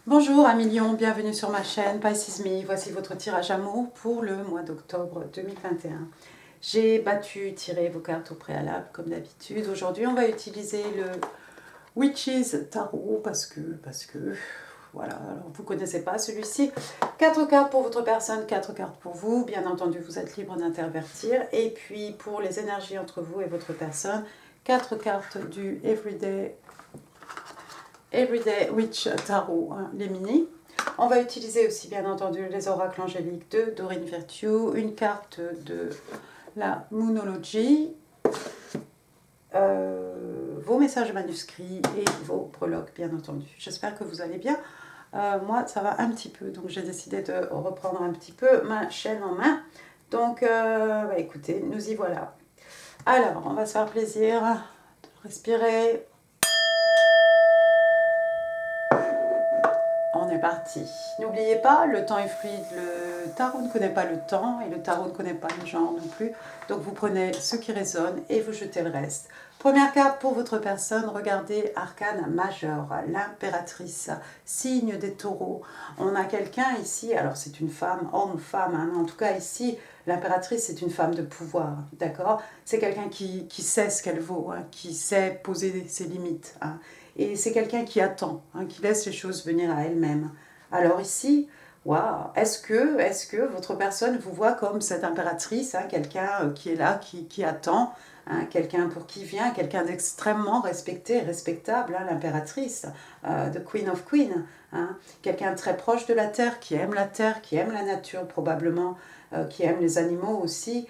Bonjour amis Lions, bienvenue sur ma chaîne Pisces Me. Voici votre tirage amour pour le mois d'octobre 2021. J'ai tiré vos cartes au préalable comme d'habitude. Aujourd'hui on va utiliser le Witches Tarot parce que voilà, alors vous ne connaissez pas celui-ci. 4 cartes pour votre personne, 4 cartes pour vous. Bien entendu vous êtes libre d'intervertir. Et puis pour les énergies entre vous et votre personne, 4 cartes du Everyday Witch Tarot, hein, les mini. On va utiliser aussi bien entendu les oracles angéliques de Doreen Virtue, une carte de la Moonology, vos messages manuscrits et vos breloques bien entendu. J'espère que vous allez bien. Moi ça va un petit peu, donc j'ai décidé de reprendre un petit peu ma chaîne en main. Donc écoutez, nous y voilà. Alors on va se faire plaisir, respirer. On est parti. N'oubliez pas, le temps est fluide, le tarot ne connaît pas le temps et le tarot ne connaît pas le genre non plus. Donc vous prenez ce qui résonne et vous jetez le reste. Première carte pour votre personne, regardez Arcane majeur, l'impératrice, signe des taureaux. On a quelqu'un ici, alors c'est une femme, homme-femme, hein, en tout cas ici, l'impératrice c'est une femme de pouvoir, d'accord? C'est quelqu'un qui sait ce qu'elle vaut, hein, qui sait poser ses limites, hein. Et c'est quelqu'un qui attend, hein, qui laisse les choses venir à elle-même. Alors ici, waouh, est-ce que votre personne vous voit comme cette impératrice, hein, quelqu'un qui est là, qui attend, hein, quelqu'un pour qui vient, quelqu'un d'extrêmement respecté, respectable, hein, l'impératrice, the Queen of Queen, hein, quelqu'un très proche de la terre, qui aime la nature probablement, qui aime les animaux aussi,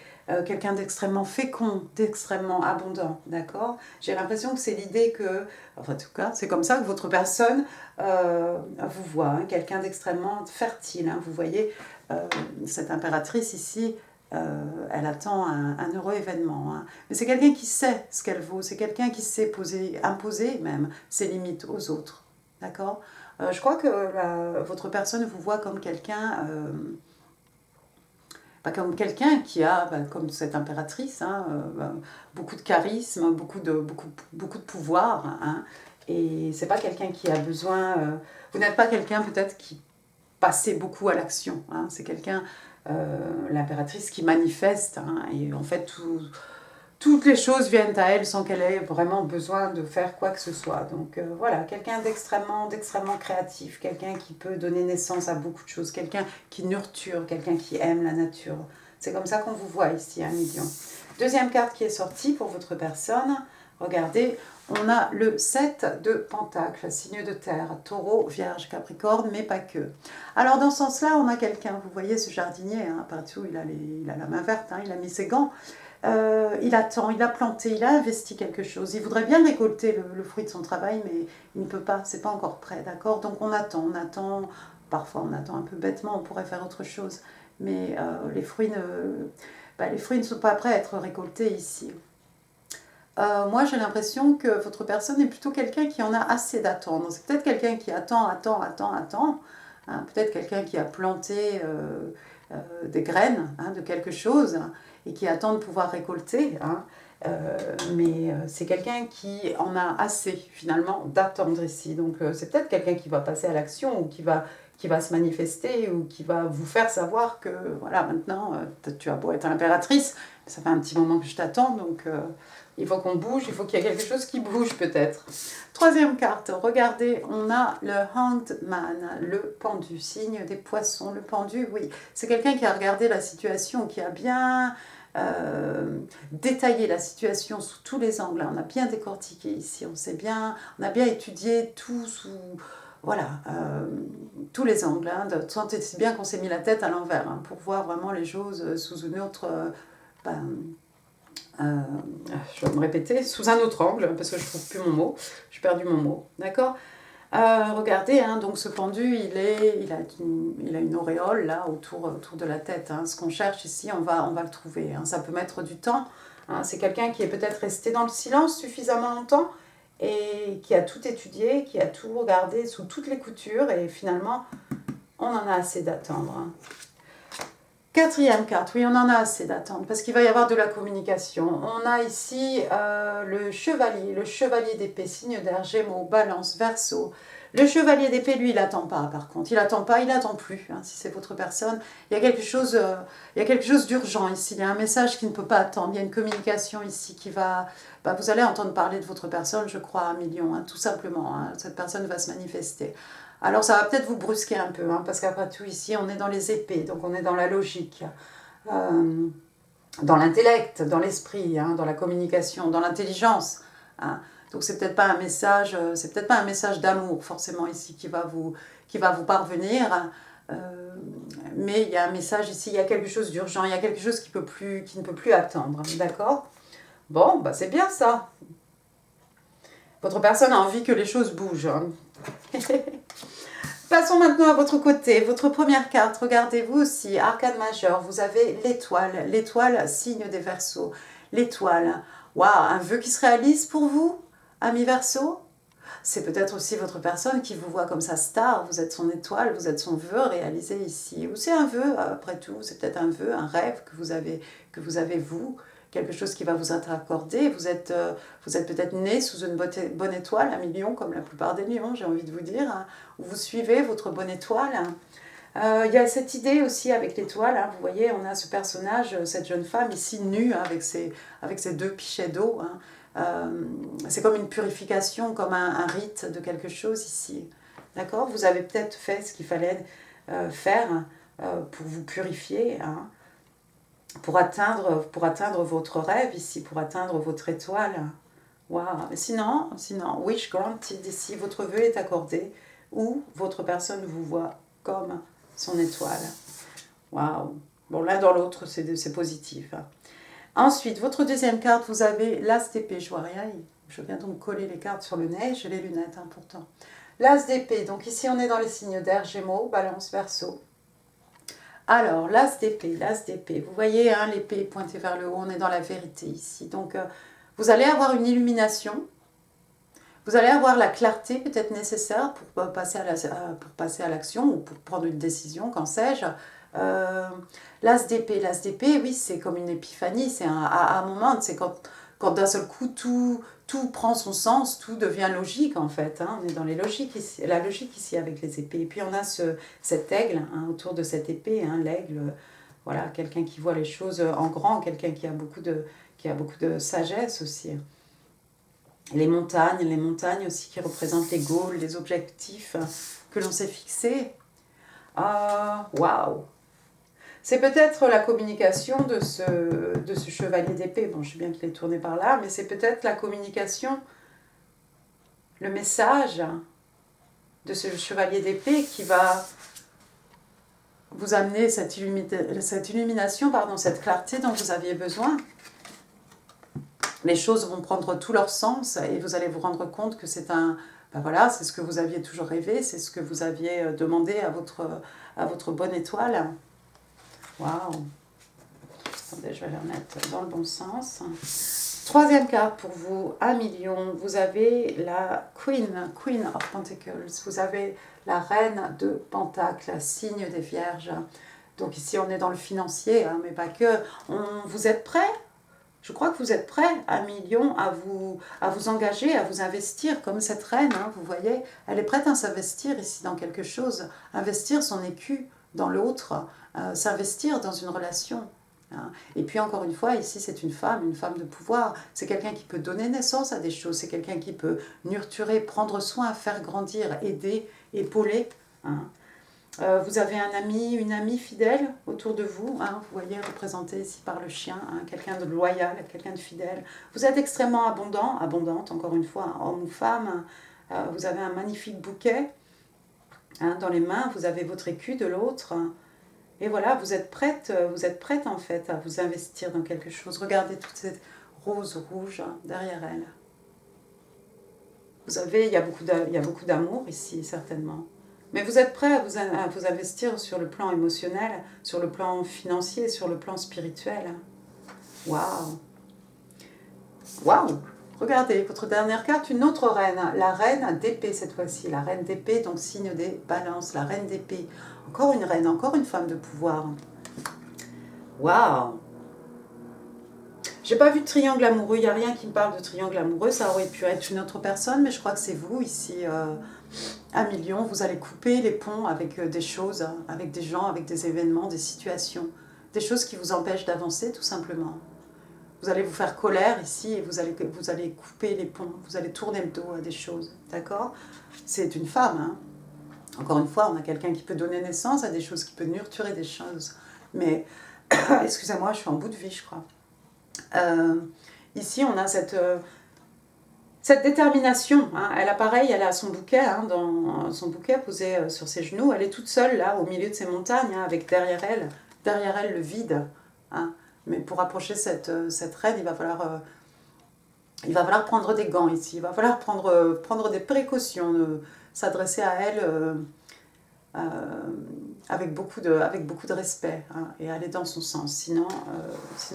quelqu'un d'extrêmement fécond, d'extrêmement abondant, d'accord? J'ai l'impression que c'est l'idée que, enfin en tout cas, c'est comme ça que votre personne vous voit, hein, quelqu'un d'extrêmement fertile, hein, vous voyez, cette impératrice ici, elle attend un heureux événement, hein. Mais c'est quelqu'un qui sait ce qu'elle vaut, c'est quelqu'un qui sait imposer même ses limites aux autres, d'accord? Je crois que votre personne vous voit comme quelqu'un... comme quelqu'un qui a, comme cette impératrice, hein, beaucoup de charisme, beaucoup de pouvoir, hein, et c'est pas quelqu'un qui a besoin... vous n'êtes pas quelqu'un peut-être qui passait beaucoup à l'action, hein, c'est quelqu'un, l'impératrice qui manifeste, hein, et en fait toutes les choses viennent à elle sans qu'elle ait vraiment besoin de faire quoi que ce soit. Donc voilà, quelqu'un d'extrêmement créatif, quelqu'un qui peut donner naissance à beaucoup de choses, quelqu'un qui nurture, quelqu'un qui aime la nature. C'est comme ça qu'on vous voit ici, un million. Deuxième carte qui est sortie pour votre personne, regardez, on a le 7 de Pentacles, signe de terre, taureau, vierge, capricorne, mais pas que. Alors dans ce sens-là, on a quelqu'un, vous voyez ce jardinier, hein, partout il a la main verte, hein, il a mis ses gants. Il attend, il a planté, il a investi quelque chose. Il voudrait bien récolter le fruit de son travail, mais il ne peut pas, c'est pas encore prêt, d'accord? Donc on attend, parfois on attend un peu bêtement, on pourrait faire autre chose, mais les fruits ne sont pas prêts à être récoltés ici. Moi j'ai l'impression que votre personne est plutôt quelqu'un qui en a assez d'attendre. C'est peut-être quelqu'un qui attend, hein, peut-être quelqu'un qui a planté des graines, hein, de quelque chose, hein, et qui attend de pouvoir récolter, hein. Mais c'est quelqu'un qui en a assez finalement d'attendre ici. Donc c'est peut-être quelqu'un qui va passer à l'action ou qui va se manifester ou qui va vous faire savoir que voilà, maintenant tu as beau être impératrice, ça fait un petit moment que je t'attends, donc il faut qu'on bouge, il faut qu'il y ait quelque chose qui bouge peut-être. Troisième carte, regardez, on a le Hanged Man, le pendu, signe des poissons. Le pendu, oui, c'est quelqu'un qui a regardé la situation, qui a bien détaillé la situation sous tous les angles. On a bien décortiqué ici, on a bien étudié tout sous... Voilà, tous les angles, hein, c'est bien qu'on s'est mis la tête à l'envers, hein, pour voir vraiment les choses sous une autre... je vais me répéter, sous un autre angle, parce que je ne trouve plus mon mot, j'ai perdu mon mot, d'accord? Regardez, hein, donc ce pendu, il a une auréole là autour de la tête, hein. Ce qu'on cherche ici, on va le trouver, hein. Ça peut mettre du temps, hein. C'est quelqu'un qui est peut-être resté dans le silence suffisamment longtemps et qui a tout étudié, qui a tout regardé sous toutes les coutures, et finalement, on en a assez d'attendre, hein. Quatrième carte, oui, on en a assez d'attendre, parce qu'il va y avoir de la communication. On a ici le chevalier d'épée, signe d'air, Gémeaux, Balance, Verseau. Le chevalier d'épée, lui, il n'attend pas, par contre. Il n'attend pas, il n'attend plus, hein, si c'est votre personne. Il y a quelque chose d'urgent ici. Il y a un message qui ne peut pas attendre. Il y a une communication ici qui va... Bah, vous allez entendre parler de votre personne, je crois, à 1 million, hein, tout simplement. Hein. Cette personne va se manifester. Alors, ça va peut-être vous brusquer un peu, hein, parce qu'après tout, ici, on est dans les épées, donc on est dans la logique, dans l'intellect, dans l'esprit, hein, dans la communication, dans l'intelligence, hein. Donc c'est peut-être pas un message d'amour forcément ici qui va vous parvenir, mais il y a un message ici, il y a quelque chose d'urgent, il y a quelque chose qui ne peut plus attendre, d'accord? Bon, bah c'est bien ça. Votre personne a envie que les choses bougent. Hein. Passons maintenant à votre côté. Votre première carte, regardez-vous aussi, arcane majeur, vous avez l'étoile, signe des Verseaux. L'étoile, waouh, un vœu qui se réalise pour vous, ami Verseau. C'est peut-être aussi votre personne qui vous voit comme sa star, vous êtes son étoile, vous êtes son vœu réalisé ici. Ou c'est un vœu, après tout, c'est peut-être un vœu, un rêve que vous avez vous, quelque chose qui va vous être accordé. Vous êtes peut-être né sous une bonne étoile, 1 million, comme la plupart des lions, j'ai envie de vous dire, hein, où vous suivez votre bonne étoile. Il y a cette idée aussi avec l'étoile, hein, vous voyez, on a ce personnage, cette jeune femme ici nue, hein, avec ses 2 pichets d'eau, hein. C'est comme une purification, comme un rite de quelque chose ici. D'accord? Vous avez peut-être fait ce qu'il fallait faire pour vous purifier, hein, pour atteindre votre rêve ici, pour atteindre votre étoile. Waouh! Sinon, wish granted ici, votre vœu est accordé ou votre personne vous voit comme son étoile. Waouh! Bon, l'un dans l'autre, c'est positif. Ensuite, votre deuxième carte, vous avez l'As d'épée. Je vois rien, je viens donc coller les cartes sur le nez, j'ai les lunettes, hein, pourtant. L'As d'épée, donc ici on est dans les signes d'air, Gémeaux, Balance, Verseau. Alors, l'As d'épée, vous voyez, hein, l'épée pointée vers le haut, on est dans la vérité ici. Donc, vous allez avoir une illumination, vous allez avoir la clarté peut-être nécessaire pour passer à l'action ou pour prendre une décision, qu'en sais-je. L'As d'épée, oui, c'est comme une épiphanie, c'est un moment, c'est quand d'un seul coup tout prend son sens, tout devient logique en fait. Hein. On est dans la logique ici avec les épées. Et puis on a cet aigle, hein, autour de cette épée, hein, l'aigle, voilà, quelqu'un qui voit les choses en grand, quelqu'un qui a beaucoup de sagesse aussi. Les montagnes aussi qui représentent les goals, les objectifs que l'on s'est fixés. Waouh! C'est peut-être la communication de ce chevalier d'épée. Bon, je sais bien qu'il est tourné par là, mais c'est peut-être la communication, le message de ce chevalier d'épée qui va vous amener cette illumination, cette clarté dont vous aviez besoin. Les choses vont prendre tout leur sens et vous allez vous rendre compte que c'est voilà, c'est ce que vous aviez toujours rêvé, c'est ce que vous aviez demandé à votre bonne étoile. Waouh! Attendez, je vais la remettre dans le bon sens. Troisième carte pour vous, 1 million. Vous avez la Queen of Pentacles. Vous avez la Reine de Pentacles, signe des Vierges. Donc ici, on est dans le financier, hein, mais pas que. Vous êtes prêts? Je crois que vous êtes prêts, 1 million, à vous engager, à vous investir comme cette reine, hein, vous voyez. Elle est prête à s'investir ici dans quelque chose, investir son écu dans l'autre, s'investir dans une relation. Hein. Et puis encore une fois, ici c'est une femme de pouvoir. C'est quelqu'un qui peut donner naissance à des choses, c'est quelqu'un qui peut nurturer, prendre soin, faire grandir, aider, épauler. Hein. Vous avez un ami, une amie fidèle autour de vous, hein, vous voyez représenté ici par le chien, hein, quelqu'un de loyal, quelqu'un de fidèle. Vous êtes extrêmement abondante, encore une fois, hein, homme ou femme. Vous avez un magnifique bouquet hein, dans les mains, vous avez votre écu de l'autre. Et voilà, vous êtes prête en fait à vous investir dans quelque chose. Regardez toute cette rose rouge hein, derrière elle. Il y a beaucoup d'amour ici, certainement. Mais vous êtes prêt à vous investir sur le plan émotionnel, sur le plan financier, sur le plan spirituel. Waouh! Waouh! Regardez, votre dernière carte, une autre reine, la reine d'épée cette fois-ci. La reine d'épée, donc signe des balances, la reine d'épée. Encore une reine, encore une femme de pouvoir. Waouh! J'ai pas vu de triangle amoureux, il n'y a rien qui me parle de triangle amoureux, ça aurait pu être une autre personne, mais je crois que c'est vous ici, à million. Vous allez couper les ponts avec des choses, hein, avec des gens, avec des événements, des situations, des choses qui vous empêchent d'avancer tout simplement. Vous allez vous faire colère ici et vous allez couper les ponts, vous allez tourner le dos à des choses, d'accord? C'est une femme, hein. Encore une fois, on a quelqu'un qui peut donner naissance à des choses, qui peut nurturer des choses. Mais, excusez-moi, je suis en bout de vie, je crois. Euh, Ici, on a cette détermination. Hein. Elle a pareil, elle a son bouquet, hein, dans son bouquet posé sur ses genoux. Elle est toute seule, là, au milieu de ces montagnes, hein, avec derrière elle le vide. Hein. Mais pour approcher cette reine, il va falloir prendre des gants ici. Il va falloir prendre des précautions, s'adresser à elle euh, avec beaucoup de respect, hein, et aller dans son sens. Sinon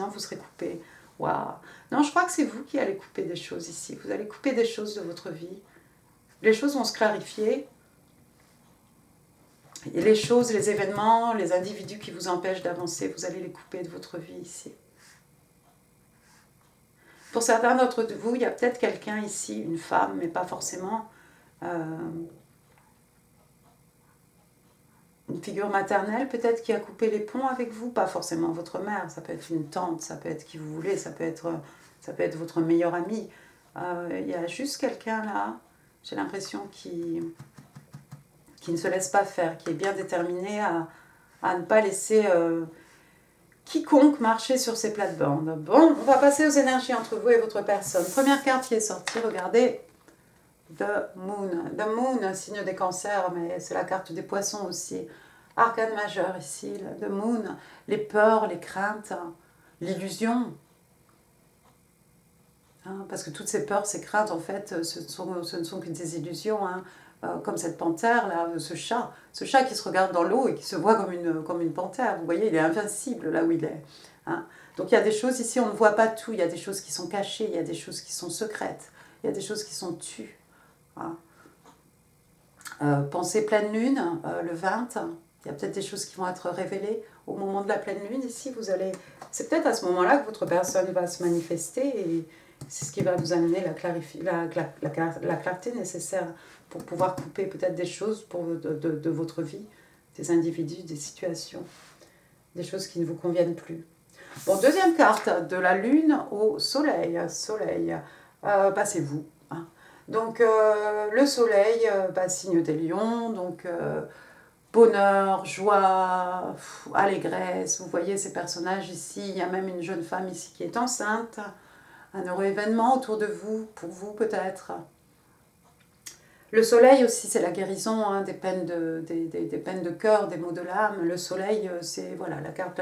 vous serez coupé. Waouh. Non, je crois que c'est vous qui allez couper des choses ici. Vous allez couper des choses de votre vie. Les choses vont se clarifier. Et les choses, les événements, les individus qui vous empêchent d'avancer, vous allez les couper de votre vie ici. Pour certains d'entre vous, il y a peut-être quelqu'un ici, une femme, mais pas forcément une figure maternelle peut-être qui a coupé les ponts avec vous, pas forcément votre mère, ça peut être une tante, ça peut être qui vous voulez, ça peut être votre meilleur ami. Il y a juste quelqu'un là, j'ai l'impression, qui ne se laisse pas faire, qui est bien déterminé à ne pas laisser quiconque marcher sur ses plates-bandes. Bon, on va passer aux énergies entre vous et votre personne. Première carte qui est sortie, regardez, The Moon. The Moon, signe des cancers, mais c'est la carte des poissons aussi. Arcane majeur ici, The Moon, les peurs, les craintes, l'illusion. Hein, parce que toutes ces peurs, ces craintes, en fait, ce ne sont que des illusions. Hein. Comme cette panthère, là, ce chat qui se regarde dans l'eau et qui se voit comme une panthère. Vous voyez, il est invincible là où il est. Hein. Donc il y a des choses ici, on ne voit pas tout. Il y a des choses qui sont cachées, il y a des choses qui sont secrètes, il y a des choses qui sont tues. Hein. Pensez pleine lune, le 20, il y a peut-être des choses qui vont être révélées au moment de la pleine lune ici. C'est peut-être à ce moment-là que votre personne va se manifester et c'est ce qui va vous amener la clarté nécessaire pour pouvoir couper peut-être des choses de votre vie, des individus, des situations, des choses qui ne vous conviennent plus. Bon, deuxième carte, de la lune au soleil. Soleil, c'est vous. Hein. Donc le soleil, signe des lions, donc bonheur, joie, allégresse. Vous voyez ces personnages ici, il y a même une jeune femme ici qui est enceinte, un heureux événement autour de vous, pour vous peut-être. Le soleil aussi, c'est la guérison, hein, des peines de cœur, des maux de l'âme. Le soleil, c'est voilà, la carte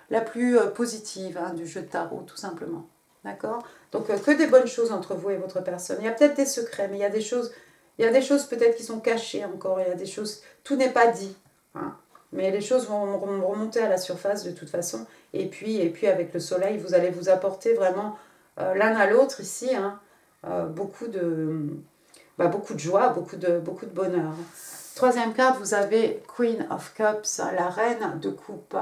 la plus positive, hein, du jeu de tarot, tout simplement. D'accord? Donc que des bonnes choses entre vous et votre personne. Il y a peut-être des secrets, mais il y a des choses peut-être qui sont cachées encore. Il y a des choses, tout n'est pas dit. Hein. Mais les choses vont remonter à la surface de toute façon. Et puis avec le soleil, vous allez vous apporter vraiment l'un à l'autre ici, hein, beaucoup de joie, beaucoup de bonheur. Troisième carte, vous avez Queen of Cups, la reine de coupe.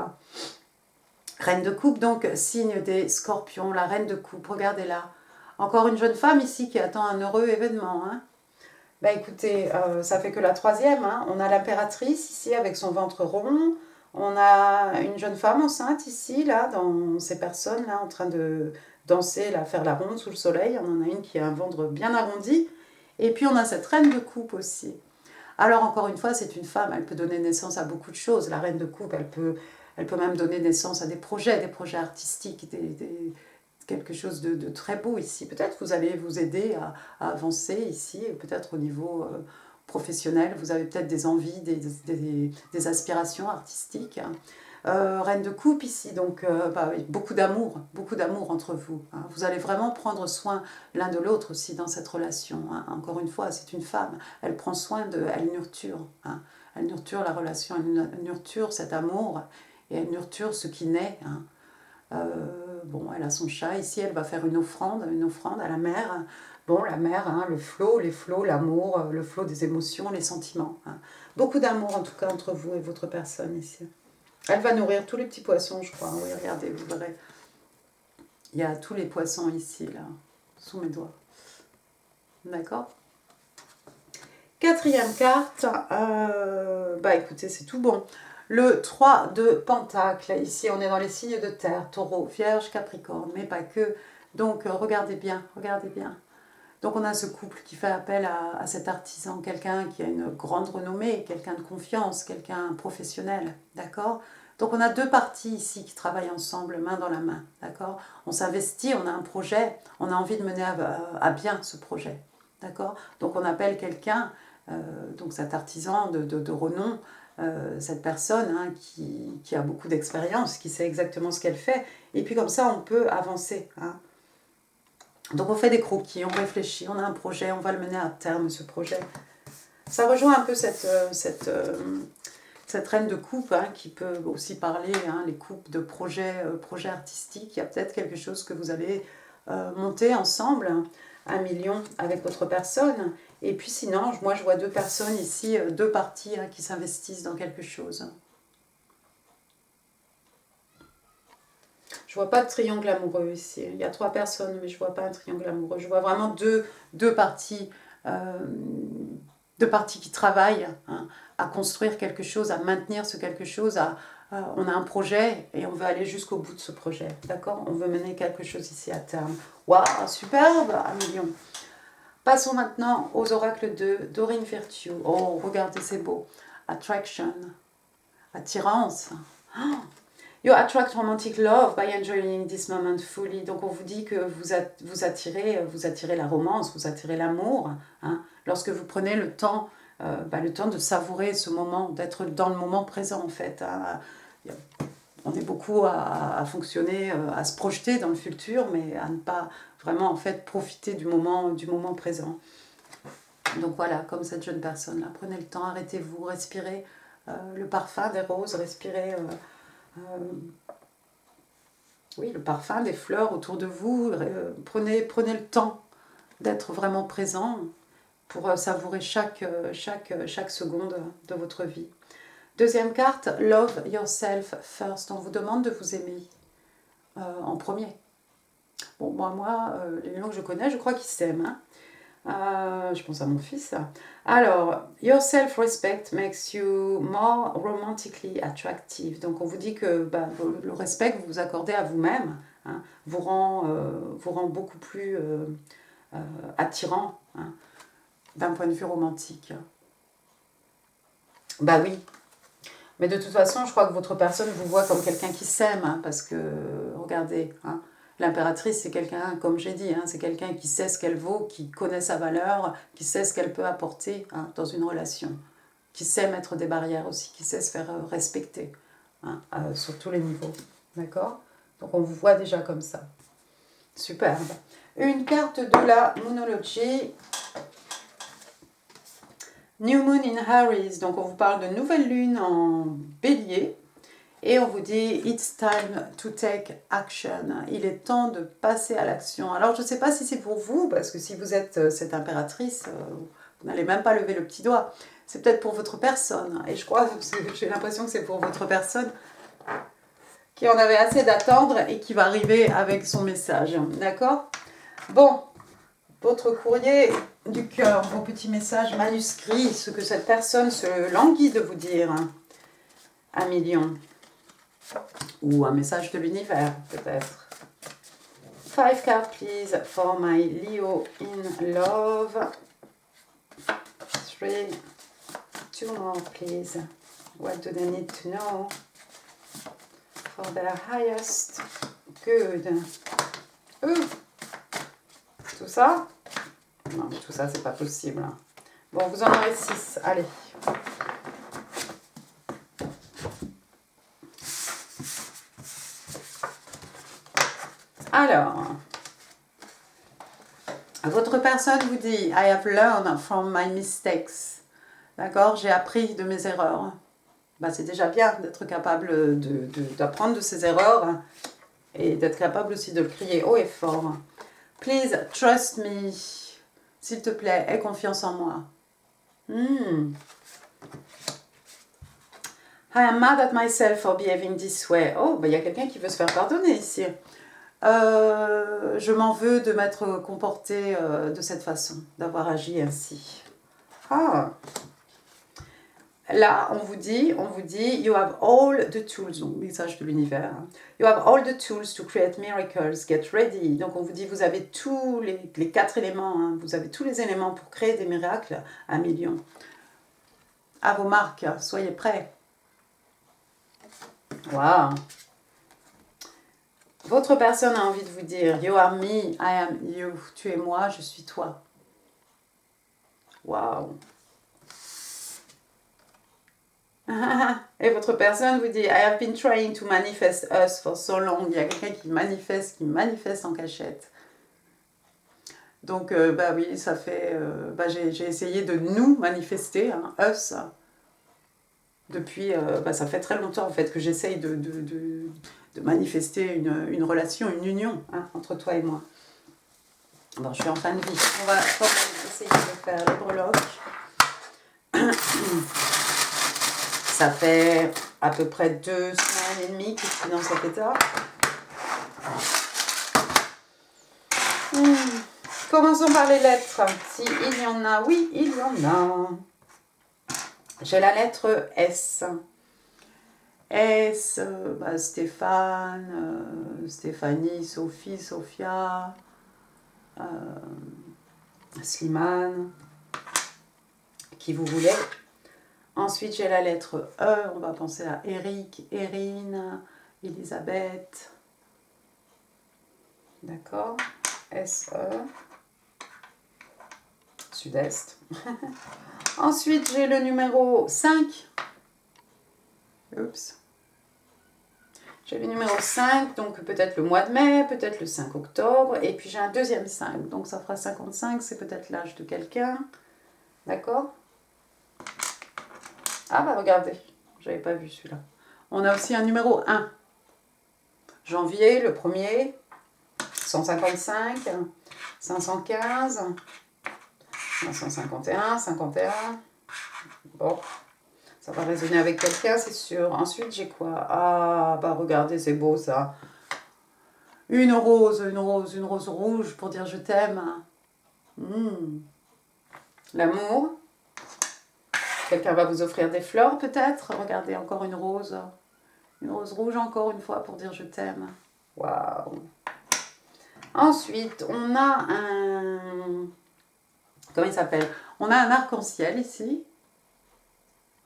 Reine de coupe, donc signe des scorpions, la reine de coupe, regardez-la. Encore une jeune femme ici qui attend un heureux événement. Hein. Écoutez, ça fait que la troisième. Hein. On a l'impératrice ici avec son ventre rond. On a une jeune femme enceinte ici, là, dans ces personnes là en train de danser, là, faire la ronde sous le soleil. On en a une qui a un ventre bien arrondi. Et puis on a cette reine de coupe aussi. Alors encore une fois, c'est une femme, elle peut donner naissance à beaucoup de choses. La reine de coupe, elle peut même donner naissance à des projets artistiques, quelque chose de très beau ici. Peut-être vous allez vous aider à avancer ici, peut-être au niveau professionnel, vous avez peut-être des envies, des aspirations artistiques. Reine de coupe ici, donc beaucoup d'amour entre vous. Hein. Vous allez vraiment prendre soin l'un de l'autre aussi dans cette relation. Hein. Encore une fois, c'est une femme, elle prend soin elle nurture. Hein. Elle nurture la relation, elle nurture cet amour et elle nurture ce qui naît. Hein. Elle a son chat ici, elle va faire une offrande à la mer. Bon, la mer, hein, le flot, les flots, l'amour, le flot des émotions, les sentiments. Hein. Beaucoup d'amour en tout cas entre vous et votre personne ici. Elle va nourrir tous les petits poissons, je crois. Oui, regardez, vous verrez. Il y a tous les poissons ici, là, sous mes doigts. D'accord? Quatrième carte, bah écoutez, c'est tout bon. Le 3 de Pentacle, ici on est dans les signes de terre, Taureau, Vierge, Capricorne, mais pas que. Donc regardez bien, regardez bien. Donc on a ce couple qui fait appel à cet artisan, quelqu'un qui a une grande renommée, quelqu'un de confiance, quelqu'un professionnel, d'accord? Donc on a deux parties ici qui travaillent ensemble, main dans la main, d'accord? On s'investit, on a un projet, on a envie de mener à bien ce projet, d'accord? Donc on appelle quelqu'un, donc cet artisan de renom, cette personne hein, qui a beaucoup d'expérience, qui sait exactement ce qu'elle fait, et puis comme ça on peut avancer, hein. Donc on fait des croquis, on réfléchit, on a un projet, on va le mener à terme ce projet. Ça rejoint un peu cette reine de coupe hein, qui peut aussi parler, hein, les coupes de projets artistiques. Il y a peut-être quelque chose que vous allez monter ensemble, 1 million avec votre personne. Et puis sinon, moi je vois deux personnes ici, deux parties hein, qui s'investissent dans quelque chose. Je vois pas de triangle amoureux ici. Il y a 3 personnes, mais je vois pas un triangle amoureux. Je vois vraiment deux parties, deux parties qui travaillent hein, à construire quelque chose, à maintenir ce quelque chose. On a un projet et on veut aller jusqu'au bout de ce projet. D'accord? On veut mener quelque chose ici à terme. Waouh, superbe, 1 million. Passons maintenant aux oracles de Doreen Virtue. Oh, regardez, c'est beau. Attraction, attirance. Oh, you attract romantic love by enjoying this moment fully. Donc on vous dit que vous attirez la romance, vous attirez l'amour. Hein, lorsque vous prenez le temps de savourer ce moment, d'être dans le moment présent en fait. Hein. On est beaucoup à fonctionner, à se projeter dans le futur, mais à ne pas vraiment en fait profiter du moment présent. Donc voilà, comme cette jeune personne là, prenez le temps, arrêtez-vous, respirez le parfum des roses, respirez oui, le parfum des fleurs autour de vous. Prenez le temps d'être vraiment présent pour savourer chaque seconde de votre vie. Deuxième carte, Love Yourself First. On vous demande de vous aimer en premier. Bon, moi les gens que je connais, je crois qu'ils s'aiment. Hein. Je pense à mon fils. Alors, your self-respect makes you more romantically attractive. Donc, on vous dit que le respect que vous vous accordez à vous-même hein, vous rend beaucoup plus attirant hein, d'un point de vue romantique. Bah oui. Mais de toute façon, je crois que votre personne vous voit comme quelqu'un qui s'aime, hein, parce que, regardez, hein, l'impératrice, c'est quelqu'un, comme j'ai dit, hein, c'est quelqu'un qui sait ce qu'elle vaut, qui connaît sa valeur, qui sait ce qu'elle peut apporter hein, dans une relation, qui sait mettre des barrières aussi, qui sait se faire respecter hein, sur tous les niveaux. D'accord? Donc on vous voit déjà comme ça. Superbe. Une carte de la Moonology. New Moon in Aries, donc on vous parle de nouvelle lune en bélier. Et on vous dit, it's time to take action. Il est temps de passer à l'action. Alors, je ne sais pas si c'est pour vous, parce que si vous êtes cette impératrice, vous n'allez même pas lever le petit doigt. C'est peut-être pour votre personne. Et je crois, j'ai l'impression que c'est pour votre personne qui en avait assez d'attendre et qui va arriver avec son message. D'accord? Bon, votre courrier du cœur, vos petits messages manuscrits, ce que cette personne se languit de vous dire. 1 million. Ou un message de l'univers, peut-être. 5 cards, please, for my Leo in love. 3. 2 more, please. What do they need to know for their highest good? Tout ça? Non, tout ça, c'est pas possible. Bon, vous en aurez 6. Allez. Alors, votre personne vous dit « I have learned from my mistakes ». D'accord? J'ai appris de mes erreurs. C'est déjà bien d'être capable d'apprendre de ses erreurs et d'être capable aussi de le crier haut et fort. « Please trust me ». S'il te plaît, aie confiance en moi. I am mad at myself for behaving this way. Oh, il y a quelqu'un qui veut se faire pardonner ici. Je m'en veux de m'être comportée de cette façon, d'avoir agi ainsi. Ah. Là, on vous dit, you have all the tools, donc message de l'univers. You have all the tools to create miracles, get ready. Donc on vous dit, vous avez tous les 4 éléments, hein, vous avez tous les éléments pour créer des miracles, 1 million. À vos marques, soyez prêts. Waouh. Votre personne a envie de vous dire, you are me, I am you. Tu es moi, je suis toi. Waouh. Et votre personne vous dit, I have been trying to manifest us for so long. Il y a quelqu'un qui manifeste en cachette. Donc, bah oui, ça fait... j'ai essayé de nous manifester, hein, us. Depuis, ça fait très longtemps en fait que j'essaye de manifester une relation, une union, hein, entre toi et moi. Bon, je suis en fin de vie. On va quand même essayer de faire les breloques. Ça fait à peu près 2 semaines et demie que je suis dans cet état. Commençons par les lettres. Si il y en a, oui, il y en a. J'ai la lettre S. S, Stéphane, Stéphanie, Sophie, Sophia, Slimane, qui vous voulez. Ensuite, j'ai la lettre E, on va penser à Eric, Erin, Elisabeth. D'accord. S-E. Sud-Est. Ensuite, j'ai le numéro 5. Oups. J'ai le numéro 5, donc peut-être le mois de mai, peut-être le 5 octobre. Et puis j'ai un deuxième 5, donc ça fera 55, c'est peut-être l'âge de quelqu'un. D'accord? Ah bah regardez, j'avais pas vu celui-là. On a aussi un numéro 1. Janvier, le 1er, 155, 515, 551, 51. Bon, ça va résonner avec quelqu'un, c'est sûr. Ensuite, j'ai quoi? Ah, bah regardez, c'est beau ça. Une rose rouge pour dire je t'aime. L'amour. Quelqu'un va vous offrir des fleurs peut-être. Regardez, encore une rose. Une rose rouge encore une fois pour dire je t'aime. Waouh. Ensuite, on a un... Comment il s'appelle? On a un arc-en-ciel ici.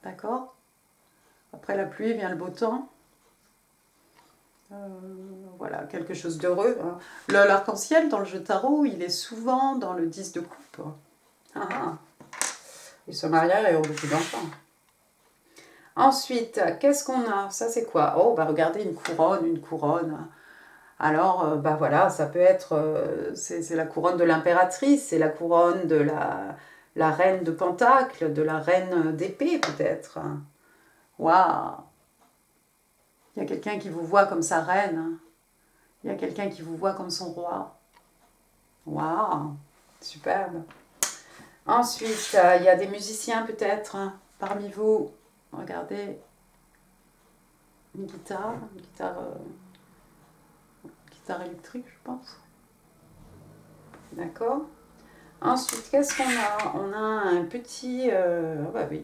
D'accord? Après la pluie vient le beau temps. Voilà, quelque chose d'heureux. Hein. L'arc-en-ciel dans le jeu tarot, il est souvent dans le 10 de coupe. Ils se marient et ont beaucoup d'enfants. Ensuite, qu'est-ce qu'on a? Ça, c'est quoi? Oh, bah regardez, une couronne. Alors, bah voilà, ça peut être... c'est la couronne de l'impératrice, c'est la couronne de la reine de Pentacle, de la reine d'épée, peut-être. Waouh! Il y a quelqu'un qui vous voit comme sa reine. Il y a quelqu'un qui vous voit comme son roi. Waouh! Superbe. Ensuite, il y a des musiciens peut-être parmi vous. Regardez. Une guitare électrique, je pense. D'accord. Ensuite, qu'est-ce qu'on a? On a un petit...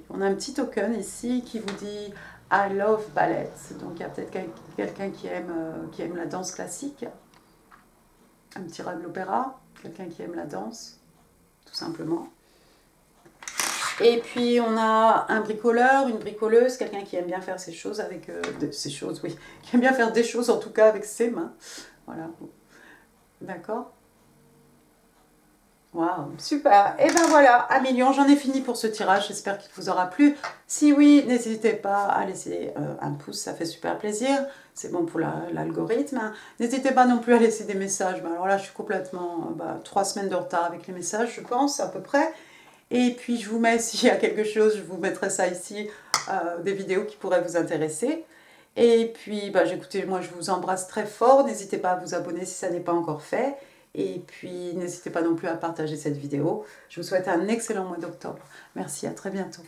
on a un petit token ici qui vous dit « I love ballet ». Donc, il y a peut-être quelqu'un qui aime la danse classique. Un petit rat de l'opéra. Quelqu'un qui aime la danse, tout simplement. Et puis, on a un bricoleur, une bricoleuse, quelqu'un qui aime bien faire ses choses avec... qui aime bien faire des choses, en tout cas, avec ses mains. Voilà. D'accord. Waouh, super. Et ben voilà, 1 million, j'en ai fini pour ce tirage. J'espère qu'il vous aura plu. Si oui, n'hésitez pas à laisser un pouce, ça fait super plaisir. C'est bon pour l'algorithme. N'hésitez pas non plus à laisser des messages. Alors là, je suis complètement 3 semaines de retard avec les messages, je pense, à peu près. Et puis, je vous mets, s'il y a quelque chose, je vous mettrai ça ici, des vidéos qui pourraient vous intéresser. Et puis, écoutez, moi, je vous embrasse très fort. N'hésitez pas à vous abonner si ça n'est pas encore fait. Et puis, n'hésitez pas non plus à partager cette vidéo. Je vous souhaite un excellent mois d'octobre. Merci, à très bientôt.